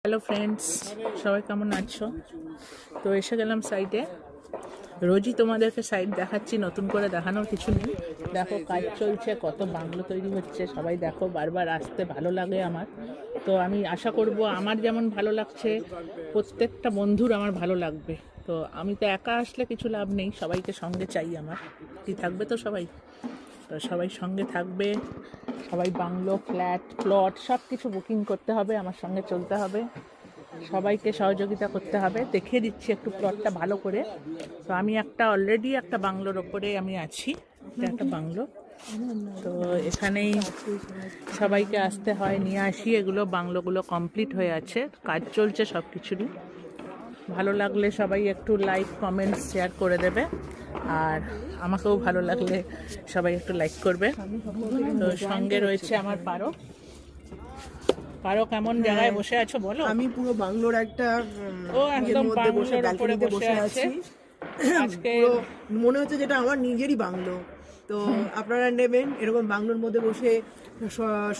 Hello friends, সবাই কেমন আছো? তো এসে গেলাম সাইটে। রোজই তোমাদেরকে সাইট দেখাচ্ছি, নতুন করে দেখানোর কিছু নেই। দেখো কাজ চলছে, কত বাংলো তৈরি হচ্ছে। সবাই দেখো, বারবার আসতে ভালো লাগে আমার। তো আমি আশা করব আমার যেমন ভালো লাগছে প্রত্যেকটা বন্ধুর আমার ভালো লাগবে। তো আমি তো একা আসলে কিছু লাভ নেই, সবাইকে সঙ্গে চাই আমার। কি থাকবে তো সবাই, তো সবাই সঙ্গে থাকবে। সবাই বাংলো, ফ্ল্যাট, প্লট সব কিছু বুকিং করতে হবে, আমার সঙ্গে চলতে হবে, সবাইকে সহযোগিতা করতে হবে। দেখিয়ে দিচ্ছি একটু প্লটটা ভালো করে। তো আমি অলরেডি একটা বাংলোর ওপরে আমি আছি। এটা একটা বাংলো, তো এখানেই সবাইকে আসতে হয়, নিয়ে আসি। এগুলো বাংলোগুলো কমপ্লিট হয়ে আছে, কাজ চলছে সব কিছুরই। ভালো লাগলে সবাই একটু লাইক, কমেন্ট, শেয়ার করে দেবে। আর আমাকেও ভালো লাগলে সবাই একটু লাইক করবে। তো সঙ্গে রয়েছে আমার পারো। পারো, কেমন জায়গায় বসে আছো বলো? আমি পুরো বাংলোর একটা ও একদম বাংলোর উপরে ব্যালকনিতে বসে আছে আজকে। পুরো মনে হচ্ছে যেটা আমার নিজেরই বাংলো। তো আপনারা নেবেন এরকম বাংলোর মধ্যে বসে,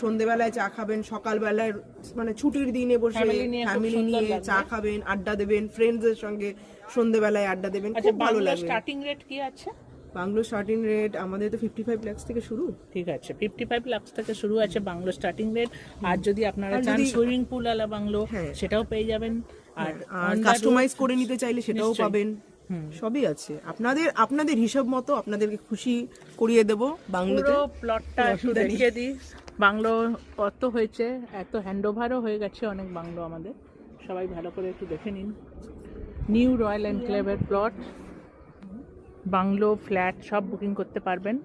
সন্ধেবেলায় চা খাবেন, সকালবেলায় মানে ছুটির দিনে বসে ফ্যামিলি নিয়ে চা খাবেন, আড্ডা দেবেন, ফ্রেন্ডসদের সঙ্গে সন্ধেবেলায় আড্ডা দেবেন, খুব ভালো লাগবে। স্টার্টিং রেট কি আছে? বাংলো স্টার্টিং রেট আমাদের তো 55 লাখ থেকে শুরু। ঠিক আছে, 55 লাখ থেকে শুরু আছে বাংলো স্টার্টিং রেট। আর যদি আপনারা চান সুইমিং পুল আলা বাংলো, সেটাও পেয়ে যাবেন। আর কাস্টমাইজ করে নিতে চাইলে সেটাও পাবেন। সবই আছে, আপনাদের হিসাব মতো আপনাদেরকে খুশি করিয়ে দেব। বাংলোতে পুরো প্লটটা একটু দেখিয়ে দিই। বাংলো কত হয়েছে, এত হ্যান্ডওভারও হয়ে গেছে অনেক বাংলো আমাদের। সবাই ভালো করে একটু দেখে নিন। নিউ রয়্যাল এনক্লেভের প্লট, বাংলো, ফ্ল্যাট সব বুকিং করতে পারবেন।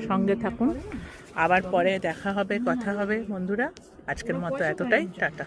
সঙ্গে থাকুন, আবার পরে দেখা হবে, কথা হবে বন্ধুরা। আজকের মতো এতটাই, টাটা।